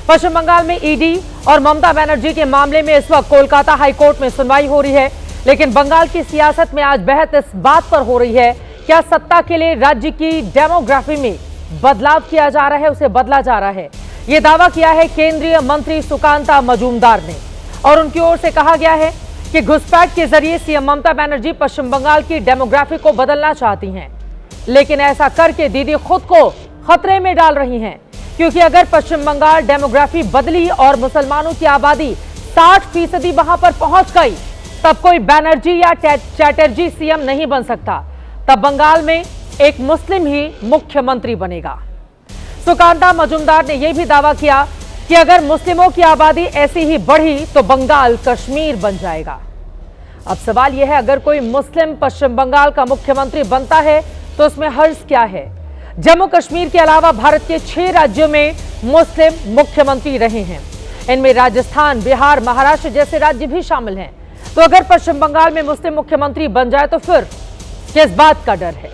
पश्चिम बंगाल में ईडी और ममता बनर्जी के मामले में इस वक्त कोलकाता हाईकोर्ट में सुनवाई हो रही है। लेकिन बंगाल की सियासत में आज बहस इस बात पर हो रही है, क्या सत्ता के लिए राज्य की डेमोग्राफी में बदलाव किया जा रहा है, उसे बदला जा रहा है। यह दावा किया है केंद्रीय मंत्री सुकांता मजूमदार ने और उनकी ओर से कहा गया है कि घुसपैठ के जरिए सीएम ममता बनर्जी पश्चिम बंगाल की डेमोग्राफी को बदलना चाहती हैं, लेकिन ऐसा करके दीदी खुद को खतरे में डाल रही हैं, क्योंकि अगर पश्चिम बंगाल डेमोग्राफी बदली और मुसलमानों की आबादी 60% वहां पर पहुंच गई, तब कोई बनर्जी या चैटर्जी सीएम नहीं बन सकता। तब बंगाल में एक मुस्लिम ही मुख्यमंत्री बनेगा। सुकांता मजूमदार ने यह भी दावा किया कि अगर मुस्लिमों की आबादी ऐसी ही बढ़ी तो बंगाल कश्मीर बन जाएगा। अब सवाल यह है, अगर कोई मुस्लिम पश्चिम बंगाल का मुख्यमंत्री बनता है तो उसमें हर्ज क्या है। जम्मू कश्मीर के अलावा भारत के 6 राज्यों में मुस्लिम मुख्यमंत्री रहे हैं। इनमें राजस्थान, बिहार, महाराष्ट्र जैसे राज्य भी शामिल हैं। तो अगर पश्चिम बंगाल में मुस्लिम मुख्यमंत्री बन जाए तो फिर किस बात का डर है।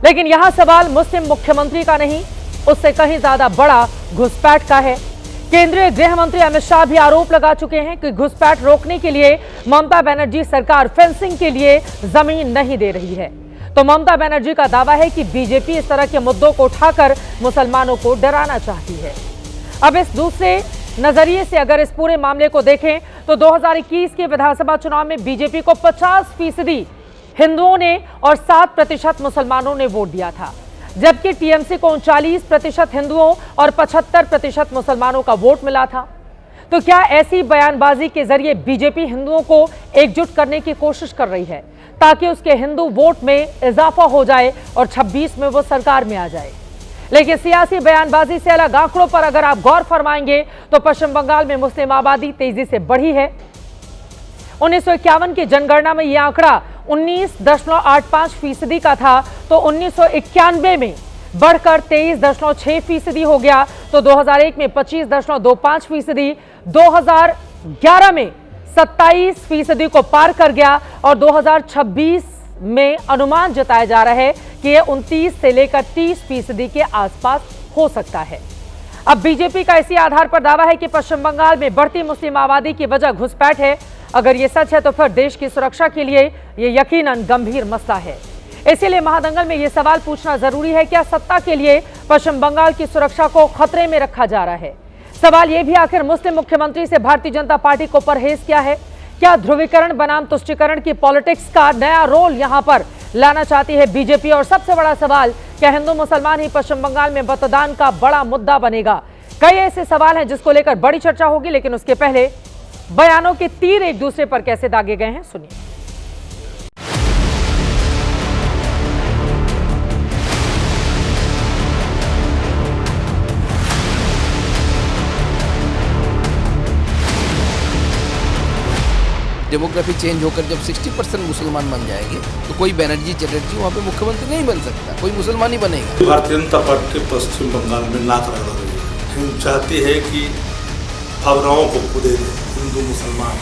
लेकिन यहां सवाल मुस्लिम मुख्यमंत्री का नहीं, उससे कहीं ज्यादा बड़ा घुसपैठ का है। केंद्रीय गृह मंत्री अमित शाह भी आरोप लगा चुके हैं कि घुसपैठ रोकने के लिए ममता बनर्जी सरकार फेंसिंग के लिए जमीन नहीं दे रही है। तो ममता बनर्जी का दावा है कि बीजेपी इस तरह के मुद्दों को उठाकर मुसलमानों को डराना चाहती है। अब इस दूसरे नजरिए से अगर इस पूरे मामले को देखें तो 2021 के विधानसभा चुनाव में बीजेपी को 50% हिंदुओं ने और 7% मुसलमानों ने वोट दिया था, जबकि टीएमसी को 39% हिंदुओं और 75% मुसलमानों का वोट मिला था। तो क्या ऐसी बयानबाजी के जरिए बीजेपी हिंदुओं को एकजुट करने की कोशिश कर रही है ताकि उसके हिंदू वोट में इजाफा हो जाए और 26 में वो सरकार में आ जाए। लेकिन सियासी बयानबाजी से अलग आंकड़ों पर अगर आप गौर फरमाएंगे तो पश्चिम बंगाल में मुस्लिम आबादी तेजी से बढ़ी है। 1951 की जनगणना में यह आंकड़ा 19.85% का था, तो 1991 में बढ़कर 23.6% हो गया, तो 2001 में 25.25%, 2011 में 27% को पार कर गया और 2026 में अनुमान जताया जा रहा है कि यह 29 से लेकर 30% के आसपास हो सकता है। अब बीजेपी का इसी आधार पर दावा है कि पश्चिम बंगाल में बढ़ती मुस्लिम आबादी की वजह घुसपैठ है। अगर यह सच है तो फिर देश की सुरक्षा के लिए यह यकीनन गंभीर मसला है। इसीलिए महादंगल में यह सवाल पूछना जरूरी है, क्या सत्ता के लिए पश्चिम बंगाल की सुरक्षा को खतरे में रखा जा रहा है। सवाल यह भी, आखिर मुस्लिम मुख्यमंत्री से भारतीय जनता पार्टी को परहेज क्या है। क्या ध्रुवीकरण बनाम तुष्टीकरण की पॉलिटिक्स का नया रोल यहां पर लाना चाहती है बीजेपी। और सबसे बड़ा सवाल, क्या हिंदू मुसलमान ही पश्चिम बंगाल में मतदान का बड़ा मुद्दा बनेगा। कई ऐसे सवाल हैं जिसको लेकर बड़ी चर्चा होगी, लेकिन उसके पहले बयानों के तीर एक दूसरे पर कैसे दागे गए हैं, सुनिए। डेमोग्राफी चेंज होकर जब 60% मुसलमान बन जाएंगे तो कोई बनर्जी चटर्जी वहाँ पे मुख्यमंत्री नहीं बन सकता, कोई मुसलमान ही बनेगा। भारतीय जनता पार्टी पश्चिम बंगाल में नाक रगड़ रही है, चाहती है कि भावनाओं को खो दे, हिंदू मुसलमान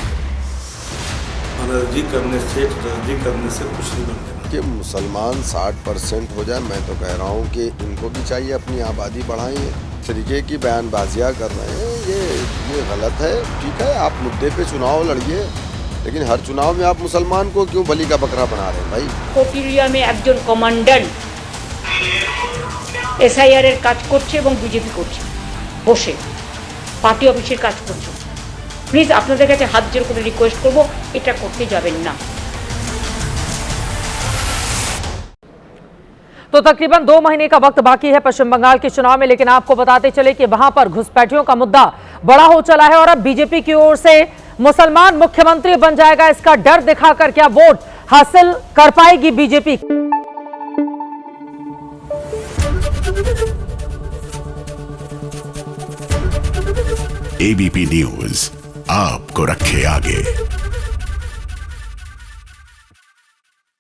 बनर्जी करने से कुछ नहीं बनने कि मुसलमान 60% हो जाए। मैं तो कह रहा हूँ कि इनको भी चाहिए अपनी आबादी बढ़ाएं। तरीके की बयानबाजियाँ कर रहे हैं, ये गलत है। ठीक है, आप मुद्दे पे चुनाव लड़िए, लेकिन हर चुनाव में आप मुसलमान को क्यों बलि का बकरा बना रहे हैं भाई। कोकिलिया में একজন কমান্ডান্ট এসআইআর এর কাজ করছে এবং বিজেপি করছে, বসে পার্টি অফিসের কাজ করছে। প্লিজ আপনাদের কাছে হাত জোড় করে রিকোয়েস্ট করব, এটা করতে যাবেন না। तो तकरीबन 2 महीने का वक्त बाकी है पश्चिम बंगाल के चुनाव में, लेकिन आपको बताते चले कि वहां पर घुसपैठियों का मुद्दा बड़ा हो चला है और अब बीजेपी की ओर से मुसलमान मुख्यमंत्री बन जाएगा, इसका डर दिखाकर क्या वोट हासिल कर पाएगी बीजेपी। एबीपी न्यूज आपको रखे आगे।